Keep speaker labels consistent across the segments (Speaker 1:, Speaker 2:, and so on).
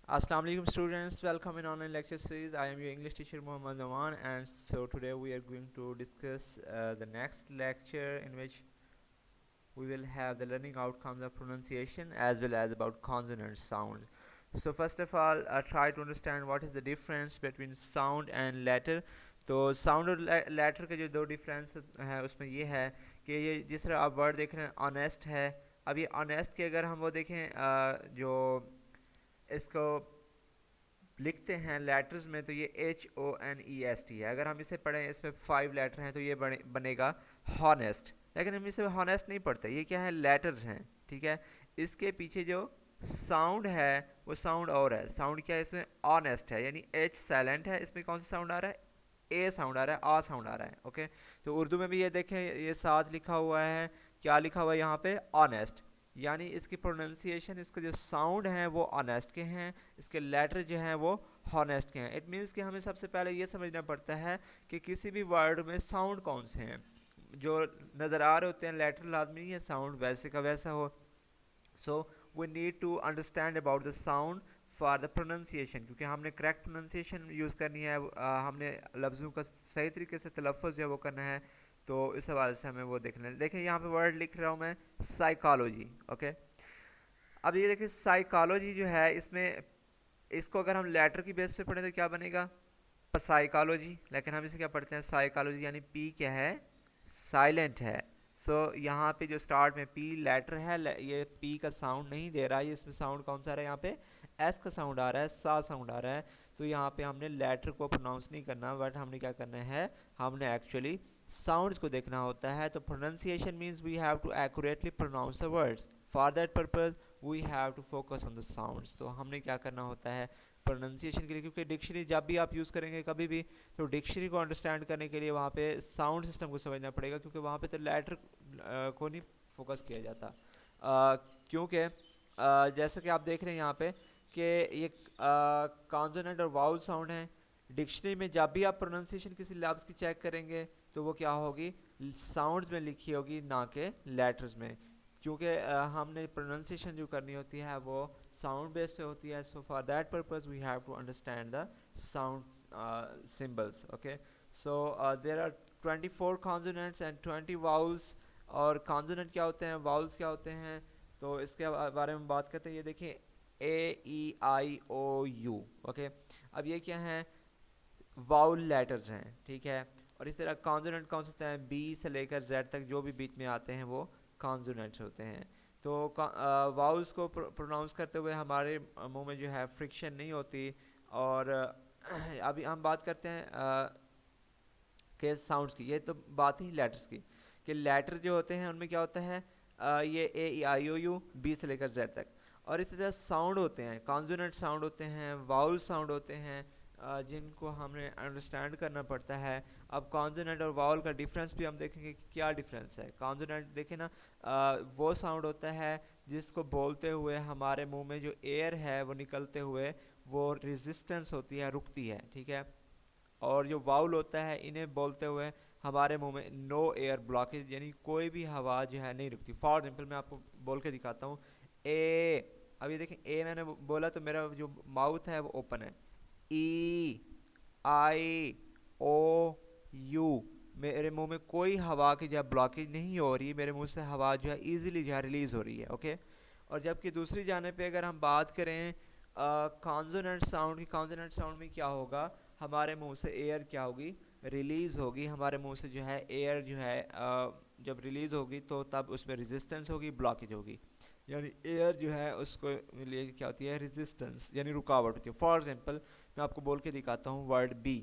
Speaker 1: Assalamu alaikum students, welcome in online lecture series. I am your English teacher Muhammad Nawan, and so today we are going to discuss the next lecture in which we will have the learning outcomes of pronunciation as well as about consonant sound. So first of all, try to understand what is the difference between sound and letter. तो sound और letter के जो दो difference है उसमें ये है कि ये जिस तरह आप वर्ड देख रहे हैं ऑनेस्ट है। अब ये ऑनेस्ट के अगर हम वो देखें जो इसको लिखते हैं लेटर्स में तो ये HONEST है। अगर हम इसे पढ़ें इसमें 5 लेटर हैं तो ये बनेगा हॉनेस्ट। लेकिन हम इसे हॉनेस्ट नहीं पढ़ते, ये क्या है लेटर्स हैं। ठीक है, इसके पीछे जो साउंड है वो साउंड और है। साउंड क्या है इसमें ऑनेस्ट है, यानी H साइलेंट है, इसमें कौन सा साउंड आ रहा है ए साउंड आ रहा है, आ साउंड आ रहा है। ओके, तो उर्दू में भी ये देखें ये साथ लिखा हुआ है, क्या लिखा हुआ है यहाँ पे ऑनेस्ट, यानी इसकी प्रोनाउंसिएशन इसके जो साउंड हैं वो ऑनेस्ट के हैं, इसके लेटर जो हैं वो हॉनेस्ट के हैं। इट मीन्स कि हमें सबसे पहले ये समझना पड़ता है कि किसी भी वर्ड में साउंड कौन से हैं। जो नज़र आ रहे होते हैं लेटर लाजमी नहीं है साउंड वैसे का वैसा हो। So we need to understand about the sound for the pronunciation, क्योंकि हमने करेक्ट प्रोनाउंसिएशन यूज़ करनी है, हमने लफ्ज़ों का सही तरीके से तलफ़्फ़ुज़ जो है वो करना है। तो इस हवाले से हमें वो देखना है। देखिए यहाँ पे वर्ड लिख रहा हूँ मैं साइकोलॉजी। ओके, अब ये देखिए साइकोलॉजी जो है इसमें इसको अगर हम लेटर की बेस पे पढ़ें तो क्या बनेगा साइकोलॉजी, लेकिन हम इसे क्या पढ़ते हैं साइकोलॉजी, यानी पी क्या है साइलेंट है। सो यहाँ पे जो स्टार्ट में पी लेटर है ये पी का साउंड नहीं दे रहा है, इसमें साउंड कौन सा आ रहा है यहाँ पे एस का साउंड आ रहा है, सा साउंड आ रहा है। तो यहाँ पे हमने लेटर को प्रोनाउंस नहीं करना, बट हमने क्या करना है हमने एक्चुअली साउंड्स को देखना होता है। तो pronunciation means we have to accurately pronounce the words, for that purpose we have to focus on the sounds. तो हमने क्या करना होता है प्रोनाउंसिएशन के लिए, क्योंकि डिक्शनरी जब भी आप यूज़ करेंगे कभी भी तो डिक्शनरी को अंडरस्टैंड करने के लिए वहाँ पे साउंड सिस्टम को समझना पड़ेगा, क्योंकि वहाँ पे तो लेटर को नहीं फोकस किया जाता। क्योंकि जैसा कि आप देख रहे हैं यहाँ पे कि ये कॉन्सोनेंट और वाउल साउंड है। डिक्शनरी में जब भी आप प्रोनाउंसिएशन किसी लफ्ज़ की चेक करेंगे तो वो क्या होगी साउंड्स में लिखी होगी ना कि लेटर्स में, क्योंकि हमने प्रोनाउंसिएशन जो करनी होती है वो साउंड बेस पे होती है। So for that purpose we have to understand the sound symbols. Okay, so there are 24 consonants and 20 vowels. और कॉन्सोनेंट क्या होते हैं वाउल्स क्या होते हैं तो इसके बारे में बात करते हैं। ये देखिए AEIOU। ओके, अब ये क्या है वाउल लेटर्स हैं। ठीक है, और इस तरह कॉन्सोनेंट कौन से होते हैं बी से लेकर जेड तक जो भी बीच में आते हैं वो कॉन्सोनेंट्स होते हैं। तो वाउल्स को प्रोनाउंस करते हुए हमारे मुंह में जो है फ्रिक्शन नहीं होती। और अभी हम बात करते हैं के साउंड्स की, ये तो बात ही लेटर्स की कि लेटर जो होते हैं उनमें क्या होता है ये AEIOU बी से लेकर जेड तक। और इसी तरह साउंड होते हैं कॉन्सोनेंट साउंड होते हैं वाउल साउंड होते हैं जिनको हमने अंडरस्टैंड करना पड़ता है। अब कॉन्सोनेंट और वाउल का डिफरेंस भी हम देखेंगे कि क्या डिफरेंस है। कॉन्सोनेंट देखें ना वो साउंड होता है जिसको बोलते हुए हमारे मुंह में जो एयर है वो निकलते हुए वो रेजिस्टेंस होती है रुकती है। ठीक है, और जो वाउल होता है इन्हें बोलते हुए हमारे मुंह में नो एयर ब्लॉकेज, यानी कोई भी हवा जो है नहीं रुकती। फॉर एग्जाम्पल मैं आपको बोल के दिखाता हूँ ए। अब ये देखें ए मैंने बोला तो मेरा जो माउथ है वो ओपन है। EIOU मेरे मुंह में कोई हवा की जो ब्लॉकेज नहीं हो रही, मेरे मुंह से हवा जो है ईजिली जो है रिलीज हो रही है। ओके, और जबकि दूसरी जाने पे अगर हम बात करें कॉन्सोनेंट साउंड की, कॉन्सोनेंट साउंड में क्या होगा हमारे मुंह से एयर क्या होगी रिलीज़ होगी। हमारे मुंह से जो है एयर जो है जब रिलीज़ होगी तो तब उसमें रेजिस्टेंस होगी ब्लॉकेज होगी, यानी एयर जो है उसको लिए क्या होती है रेजिस्टेंस यानी रुकावट होती है। फॉर एग्जांपल मैं आपको बोल के दिखाता हूँ वर्ड बी।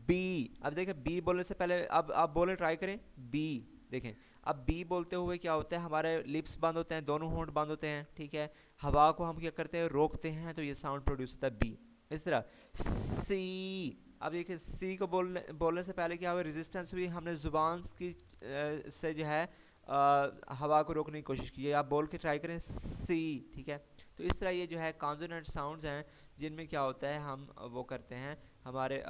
Speaker 1: बी, अब देखें बी बोलने से पहले अब आप बोले ट्राई करें बी। देखें अब बी बोलते हुए क्या होता है हमारे लिप्स बंद होते हैं, दोनों होंठ बंद होते हैं। ठीक है, हवा को हम क्या करते हैं रोकते हैं तो ये साउंड प्रोड्यूस होता है बी। इस तरह सी, अब देखिए सी को बोलने से पहले क्या हुआ रेजिस्टेंस हुई, हमने जुबान की से जो है हवा को रोकने की कोशिश की है। आप बोल के ट्राई करें सी। ठीक है, तो इस तरह ये जो है कॉन्सोनेंट साउंड्स हैं जिनमें क्या होता है हम वो करते हैं हमारे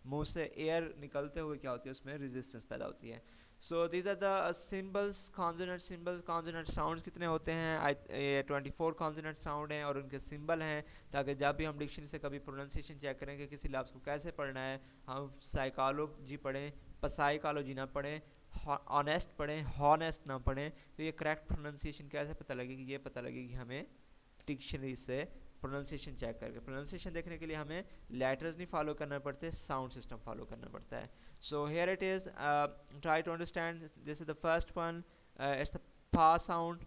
Speaker 1: मुंह से एयर निकलते हुए क्या होती है उसमें रेजिस्टेंस पैदा होती है। So these are the symbols, consonant symbols. Consonant sounds कितने होते हैं? 24 कॉन्सोनेंट साउंड हैं और उनके सिंबल हैं, ताकि जब भी हम डिक्शनरी से कभी प्रोनाउंसिएशन चेक करेंगे किसी लफ्ज़ को कैसे पढ़ना है, हम साइकोलॉजी पढ़ें, पसाइकोलॉजी ना पढ़ें, ऑनेस्ट पढ़ें, हॉनेस्ट ना पढ़ें, तो ये करेक्ट प्रोनाउंसिएशन कैसे पता लगेगी? ये पता लगेगी हमें डिक्शनरी से प्रोनाउंसिएशन चेक करके। प्रोनाउंसिएशन देखने के लिए हमें लेटर्स नहीं फॉलो करना पड़ते, साउंड सिस्टम फॉलो करना पड़ता है। So here it is, try to understand. This is the first one, it's the pa sound.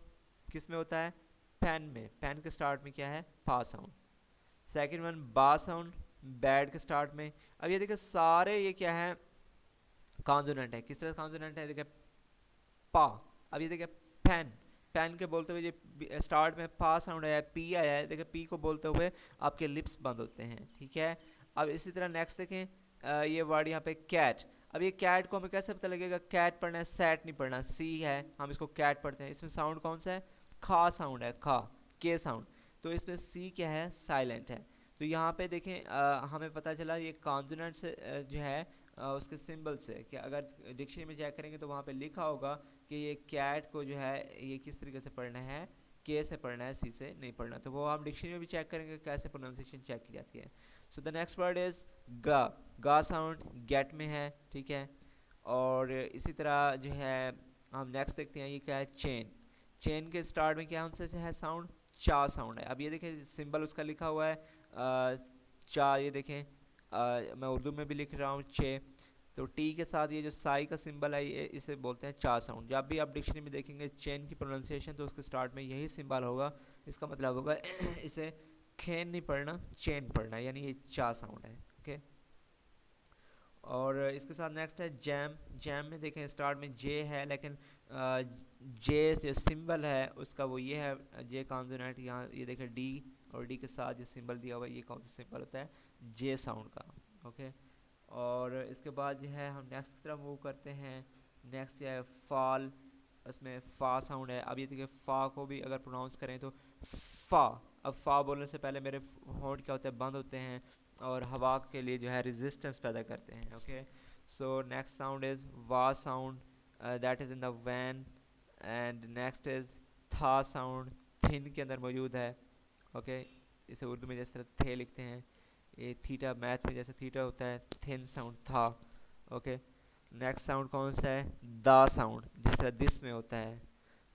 Speaker 1: किस में होता है? पेन में। पेन के स्टार्ट में क्या है? पा साउंड। सेकेंड वन बा साउंड, बैड के स्टार्ट में। अब ये देखिए सारे ये क्या है? कॉन्सोनेंट है। किस तरह कॉन्सोनेंट है? देखिए पा। अब ये देखिए पेन, पेन के बोलते हुए ये स्टार्ट में पा साउंड आया है, पी आया है। देखिए पी को बोलते हुए आपके लिप्स बंद होते हैं, ठीक है। अब इसी तरह नेक्स्ट देखें, ये वर्ड यहाँ पे कैट। अब ये कैट को हमें कैसे पता लगेगा? कैट पढ़ना है, सैट नहीं पढ़ना। सी है, हम इसको कैट पढ़ते हैं। इसमें साउंड कौन सा है? खा साउंड है, खा, के साउंड। तो इसमें सी क्या है? साइलेंट है। तो यहाँ पे देखें, हमें पता चला ये कॉन्सोनेंट से जो है उसके सिंबल से, कि अगर डिक्शनरी में चेक करेंगे तो वहाँ पे लिखा होगा कि ये कैट को जो है ये किस तरीके से पढ़ना है, के से पढ़ना है, सी से नहीं पढ़ना। तो वो हम डिक्शनरी में भी चेक करेंगे कैसे प्रोनाउंसिएशन चेक की जाती है। So the next word is गा। गा साउंड गेट में है, ठीक है। और इसी तरह जो है हम नेक्स्ट देखते हैं, ये क्या है? चेन। चेन के स्टार्ट में क्या उनसे है साउंड? चा साउंड है। अब ये देखें सिंबल उसका लिखा हुआ है चा, ये देखें मैं उर्दू में भी लिख रहा हूँ चे। तो टी के साथ ये जो साई का सिंबल है, ये इसे बोलते हैं चा साउंड। जब भी आप डिक्शनरी में देखेंगे चेन की प्रोनाउंसिएशन, तो उसके स्टार्ट में यही सिंबल होगा। इसका मतलब होगा इसे खेन नहीं पढ़ना, चेन पढ़ना, यानी ये चा साउंड है, ओके। और इसके साथ नेक्स्ट है जैम। जैम में देखें स्टार्ट में जे है, लेकिन जे जो सिंबल है उसका वो ये है, जे कॉन्सोनेंट। यहाँ ये देखें डी, और डी के साथ जो सिंबल दिया हुआ है, ये कौन सा सिंबल होता है? जे साउंड का, ओके। और इसके बाद जो है हम नेक्स्ट की तरफ मूव करते हैं। नेक्स्ट जो है फाल, उसमें फ़ा साउंड है। अब ये देखिए फ़ा को भी अगर प्रोनाउंस करें तो फ़ा। अब फ़ा बोलने से पहले मेरे होंठ क्या होते हैं? बंद होते हैं, और हवा के लिए जो है रेजिस्टेंस पैदा करते हैं, okay. So next sound is वा sound, that is in the van. And next is था साउंड, थिन के अंदर मौजूद है, ओके। इसे उर्दू में जिस तरह थे लिखते हैं, ये थीटा, मैथ में जैसे थीटा होता है, थिन साउंड था, ओके। नेक्स्ट साउंड कौन सा है? दा साउंड, जिस तरह दिस में होता है।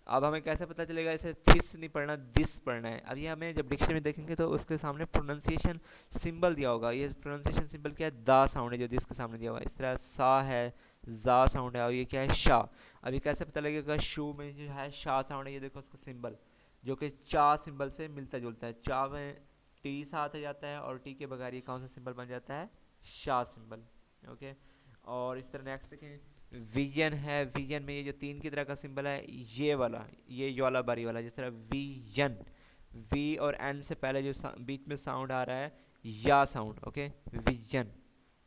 Speaker 1: अब हमें कैसे पता चलेगा इसे थिस नहीं पढ़ना, दिस पढ़ना है? अब ये हमें जब डिक्शनरी में देखेंगे तो उसके सामने प्रोनाउंसिएशन सिंबल दिया होगा। ये प्रोनाउंसिएशन सिंबल क्या है? दा साउंड है, जो दिस के सामने दिया हुआ है। इस तरह सा है, जा साउंड है, और ये क्या है? शा। अब ये कैसे पता लगेगा? शू में जो है शा साउंड है, ये देखो उसका सिंबल, जो कि चा सिंबल से मिलता जुलता है। चा में टी साथ आ जाता है, और टी के बगैर ये कौन सा सिंबल बन जाता है? शा सिंबल, ओके। और इस तरह नेक्स्ट देखें, विजन है। विजन में ये जो तीन की तरह का सिंबल है, ये वाला, ये ज्वाला बारी वाला, जिस तरह विजन, वी और एन से पहले जो बीच में साउंड आ रहा है, या साउंड, ओके। विजन,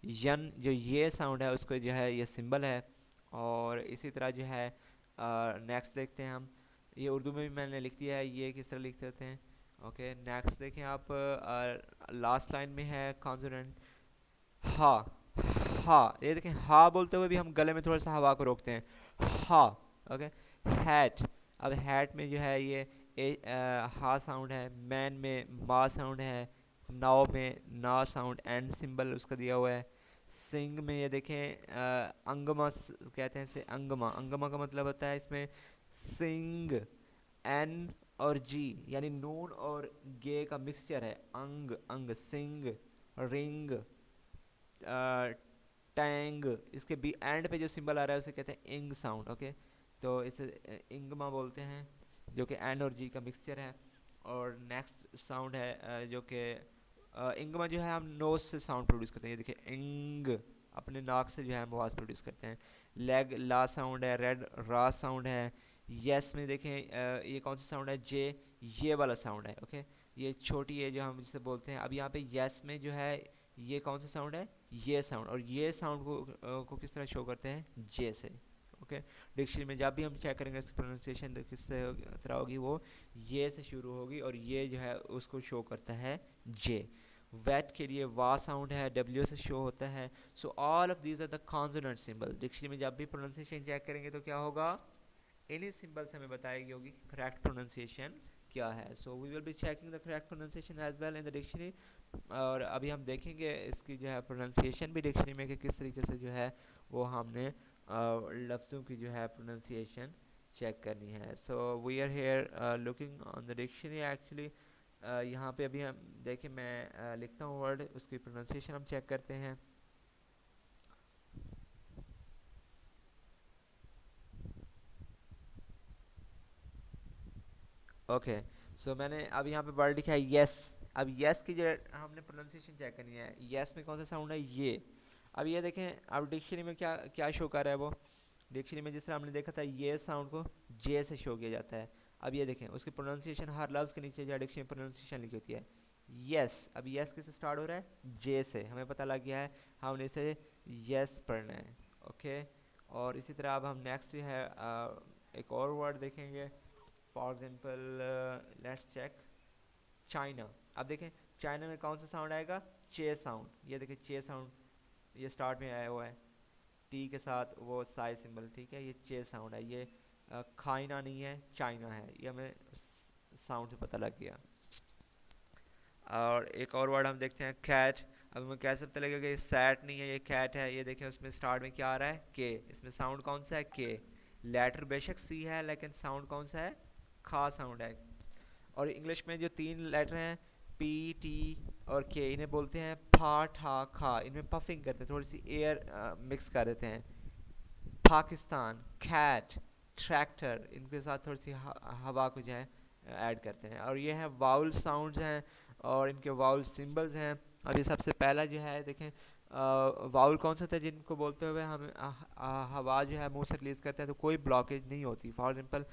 Speaker 1: यन जो ये साउंड है उसको जो है ये सिंबल है। और इसी तरह जो है नेक्स्ट देखते हैं हम, ये उर्दू में भी मैंने लिख दिया है, ये किस तरह लिखते होते हैं, ओके। नेक्स्ट देखें आप, लास्ट लाइन में है कॉन्सोनेंट हा। हा, ये देखें हा बोलते हुए भी हम गले में थोड़ा सा हवा को रोकते हैं, हा, ओके। हैट। अब हैट में जो है ये हा साउंड है। मैन में मा साउंड है। नाव में ना साउंड, एंड सिंबल उसका दिया हुआ है। सिंग में ये देखें अंगमा कहते हैं इसे, अंगमा। अंगमा का मतलब होता है इसमें सिंग, एन और जी, यानी नून और गे का मिक्सचर है। अंग, अंग, सिंग, रिंग, टैंग। इसके बी एंड पे जो सिंबल आ रहा है उसे कहते हैं इंग साउंड, ओके। तो इसे इंगमा बोलते हैं, जो कि एन और जी का मिक्सचर है। और नेक्स्ट साउंड है जो कि इंगमा जो है हम नोज से साउंड प्रोड्यूस करते हैं। ये देखिए इंग, अपने नाक से जो है हम आवाज़ प्रोड्यूस करते हैं। लेग, ला साउंड है। रेड, रा साउंड है। यस में देखें ये कौन सा साउंड है? जे, ये वाला साउंड है, ओके। ये छोटी है जो हम जिसे बोलते हैं। अब यहाँ पे यस में जो है ये कौन सा साउंड है? ये साउंड। और ये साउंड को किस तरह शो करते हैं? जे से, ओके। डिक्शनरी में जब भी हम चेक करेंगे इसकी प्रोनाउंसिएशन तो किस तरह होगी? वो ये से शुरू होगी, और ये जो है उसको शो करता है जे। वेट के लिए वा साउंड है, डब्ल्यू से शो होता है. So all of these are the consonant symbol. Dictionary में जब भी प्रोनाउंसिएशन चेक करेंगे तो क्या होगा, इन्हीं सिंबल से हमें बताएगी होगी कि करेक्ट प्रोनाउंसिएशन क्या है. So we will be checking the correct pronunciation as well in the dictionary. और अभी हम देखेंगे इसकी जो है प्रोनाउंसिएशन भी डिक्शनरी में कि किस तरीके से जो है वो हमने लफ्ज़ों की जो है प्रोनाउंसिएशन चेक करनी है. So we are here looking on the dictionary actually. यहाँ पे अभी हम देखें, मैं लिखता हूँ वर्ड, उसकी प्रोनाउंसिएशन हम चेक करते हैं. ओके, सो मैंने अब यहाँ पे वर्ड लिखा है यस. अब यस की जो हमने प्रोनाउंसिएशन चेक करनी है, यस में कौन सा साउंड है, ये. अब ये देखें, अब डिक्शनरी में क्या क्या शो कर रहा है वो. डिक्शनरी में जिस तरह हमने देखा था ये साउंड को जे से शो किया जाता है. अब ये देखें उसकी प्रोनाउंसिएशन हर लफ्ज़ के नीचे जो डिक्शनरी प्रोनाउंसिएशन लिखी होती है यस. अब यस किससे स्टार्ट हो रहा है, जे से. हमें पता लग गया है हमने इसे यस पढ़ना है. ओके, और इसी तरह अब हम नेक्स्ट जो है एक और वर्ड देखेंगे. For example let's check China. अब देखें चाइना में कौन सा साउंड आएगा, चे साउंड. ये देखें चे साउंड ये स्टार्ट में आया हुआ है टी के साथ वो साई सिंबल. ठीक है, ये चे साउंड है. ये खाइना नहीं है, चाइना है. ये हमें साउंड से पता लग गया. और एक और वर्ड हम देखते हैं कैट. अब हमें कैसे पता लगेगा कि ये सैट नहीं है, ये कैट है. ये देखें उसमें स्टार्ट में क्या आ रहा है, के. इसमें साउंड कौन सा है, के. लेटर बेशक सी है लेकिन साउंड कौन सा है, खा साउंड है. और इंग्लिश में जो तीन लेटर हैं पी टी और के, इन्हें बोलते हैं फा ठा खा. इनमें पफिंग करते हैं, थोड़ी सी एयर मिक्स कर देते हैं. पाकिस्तान, कैट, ट्रैक्टर, इनके साथ थोड़ी सी हवा को जो है ऐड करते हैं. और ये हैं वाउल साउंड्स हैं और इनके वाउल सिंबल्स हैं. अभी सबसे पहला जो है देखें, वाउल कौन सा था जिनको बोलते हुए हम हवा जो है मुंह से रिलीज करते हैं तो कोई ब्लॉकेज नहीं होती. फॉर एग्जांपल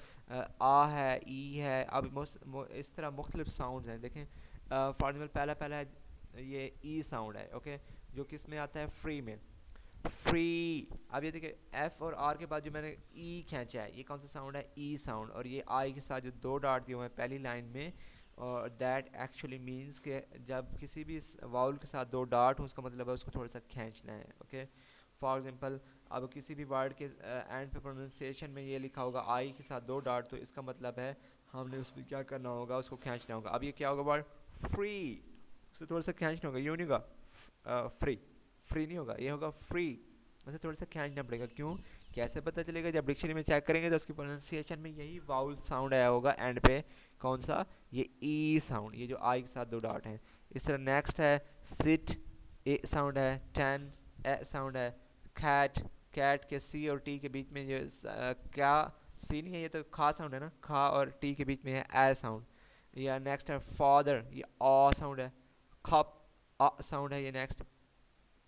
Speaker 1: आ है, ई है. अब इस तरह मुख्तलिफ साउंड्स हैं. देखें फॉर एग्जांपल पहला पहला है ये ई साउंड है. ओके, जो किस में आता है, फ्री में, फ्री. अब ये देखिए एफ और आर के बाद जो मैंने ई खींचा है ये कौन सा साउंड है, ई साउंड. और ये आई के साथ जो दो डार्ट दिए हुए हैं पहली लाइन में, और दैट एक्चुअली मीन्स के जब किसी भी वाउल के साथ दो डार्ट हो उसका मतलब है उसको थोड़ा सा खींचना है. ओके, फॉर एग्जांपल अब किसी भी वर्ड के एंड पे प्रोनाउंसिएशन में ये लिखा होगा आई के साथ दो डार्ट, तो इसका मतलब है हमने उस पर क्या करना होगा, उसको खींचना होगा. अब ये क्या होगा वर्ड फ्री, उसे थोड़ा सा खींचना होगा. यूँ नहीं होगा फ्री, फ्री नहीं होगा, ये होगा फ्री. उसे थोड़ा सा खींचना पड़ेगा. क्यों, कैसे पता चलेगा, जब डिक्शनरी में चेक करेंगे तो उसकी प्रोनाउंसिएशन में यही वाउल साउंड आया होगा एंड पे. कौन सा, ये ई साउंड, ये जो आई के साथ दो डॉट हैं. इस तरह नेक्स्ट है सिट, ए साउंड है. टेन, ए साउंड है. कैट, कैट के सी और टी के बीच में जो क्या, सी नहीं है, ये तो खा साउंड है ना, खा और टी के बीच में है ए साउंड. या नेक्स्ट है फादर, ये आ साउंड है. कप, आ साउंड है ये नेक्स्ट.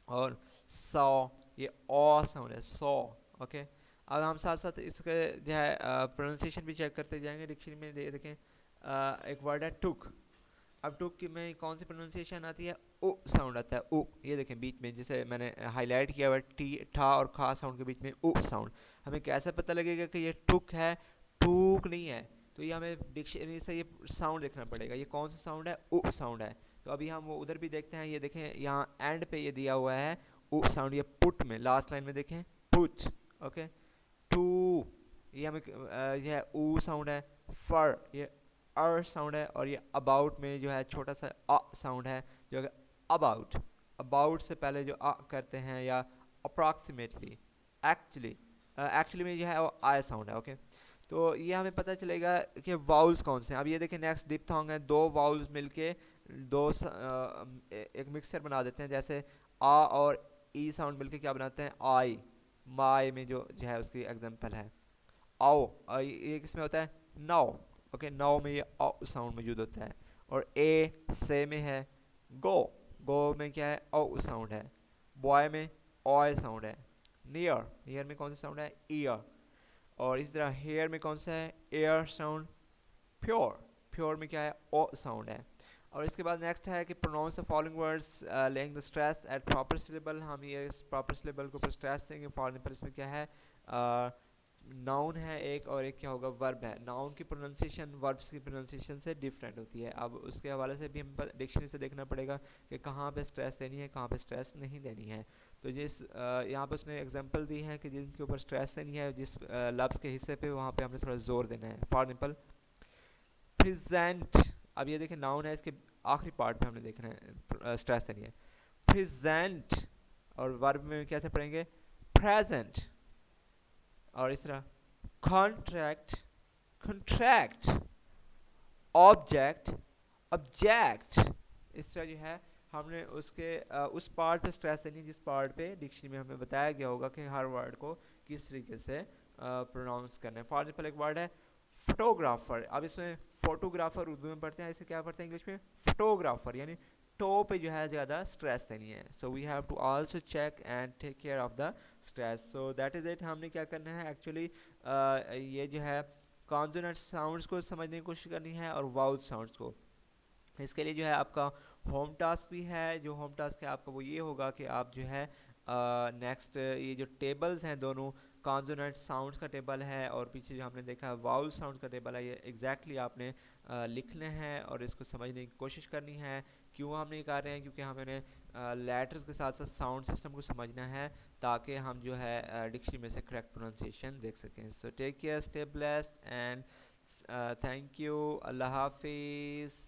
Speaker 1: और सौ, ये ओ साउंड है, सौ. ओके, अब हम साथ साथ इसके जो है प्रोनाउंसिएशन भी चेक करते जाएंगे. डिक्शनरी में देखें एक वर्ड है टुक. अब टुक की में कौन सी प्रोनाउंसिएशन आती है, ओ साउंड आता है, ओ. ये देखें बीच में जिसे मैंने हाईलाइट किया हुआ टी ठा और खा साउंड के बीच में ओ साउंड. हमें कैसे पता लगेगा कि ये टुक है, टूक नहीं है, तो ये हमें डिक्शनरी से ये साउंड देखना पड़ेगा ये कौन सा साउंड है, ओ साउंड है. तो अभी हम वो उधर भी देखते हैं. ये देखें यहाँ एंड पे ये दिया हुआ है ओ साउंड, ये पुट में लास्ट लाइन में देखें पुट. ओके, टू, ये हमें ये है ऊ साउंड है. फर, ये अर साउंड है. और ये अबाउट में जो है छोटा सा अ साउंड है, जो अबाउट, अबाउट से पहले जो अ करते हैं, या अप्रॉक्सीमेटली, एक्चुअली, एक्चुअली में जो है वो आई साउंड है. ओके, तो ये हमें पता चलेगा कि वाउल्स कौन से हैं. अब ये देखें नेक्स्ट डिप्थोंग है, दो वाउल्स मिलके एक मिक्सचर बना देते हैं. जैसे आ और ई साउंड मिलके क्या बनाते हैं, आई. माई में जो है उसकी एग्जांपल है आओ. ये किसमें होता है, नाउ. ओके, नाउ में ये आओ साउंड मौजूद होता है. और ए से में है गो, गो में क्या है, ओ साउंड है. बॉय में ऑय साउंड है. नियर, नियर में कौन सा साउंड है, ईयर. और इसी तरह हेयर में कौन सा है, एयर साउंड. प्योर, प्योर में क्या है, ओ साउंड है. और इसके बाद नेक्स्ट है कि pronounce the following words laying the stress at proper syllable. हम ये इस प्रॉपर सिलेबल के ऊपर स्ट्रेस देंगे. फॉर एग्जांपल इसमें क्या है, नाउन है एक और एक क्या होगा वर्ब है। नाउन की प्रोनाउंसिएशन वर्ब्स की प्रोनाउंसिएशन से डिफरेंट होती है। अब उसके हवाले से भी हम डिक्शनरी से देखना पड़ेगा कि कहाँ पे स्ट्रेस देनी है, कहाँ पे स्ट्रेस नहीं देनी है। तो जिस यहाँ पे उसने एग्जांपल दी है कि जिनके ऊपर स्ट्रेस देनी है, जिस लफ्ज़ के हिस्से पे, वहाँ पे हमने थोड़ा जोर देना है। फॉर एग्जाम्पल प्रेजेंट, अब ये देखें नाउन है, इसके आखिरी पार्ट पे हमने देखना है स्ट्रेस देनी है प्रेजेंट। और वर्ब में कैसे पढ़ेंगे, प्रेजेंट। और इस तरह कॉन्ट्रैक्ट, कंट्रैक्ट, ऑब्जेक्ट, ऑब्जेक्ट। इस तरह जो है हमने उसके उस पार्ट पे स्ट्रेस देनी है जिस पार्ट पे डिक्शनरी में हमें बताया गया होगा कि हर वर्ड को किस तरीके से प्रोनाउंस करना है। फॉर एग्जाम्पल एक वर्ड है फोटोग्राफर। अब इसमें फोटोग्राफर उर्दू में पढ़ते हैं, इसे क्या पढ़ते हैं इंग्लिश में, फोटोग्राफर, यानी टो पे जो है ज़्यादा स्ट्रेस देनी है। So we have to also check and take care of the stress. So that is it. हमने क्या करना है एक्चुअली, ये जो है कॉन्सोनेंट साउंड्स को समझने की कोशिश करनी है और वाउल साउंड्स को। इसके लिए जो है आपका होम टास्क भी है। जो होम टास्क है आपका वो ये होगा कि आप जो है नेक्स्ट ये जो टेबल्स हैं दोनों, कॉन्सोनेंट साउंड्स का टेबल है और पीछे जो हमने देखा है वाउल साउंड्स का टेबल है, ये एग्जैक्टली आपने लिखने हैं और इसको समझने की कोशिश करनी है। क्यों हम ये कर रहे हैं, क्योंकि हमें लेटर्स के साथ साथ साउंड सिस्टम को समझना है ताकि हम जो है डिक्शनरी में से करेक्ट प्रोनाउंसिएशन देख सकें। So take care, stay blessed and thank you, अल्लाह हाफिज़।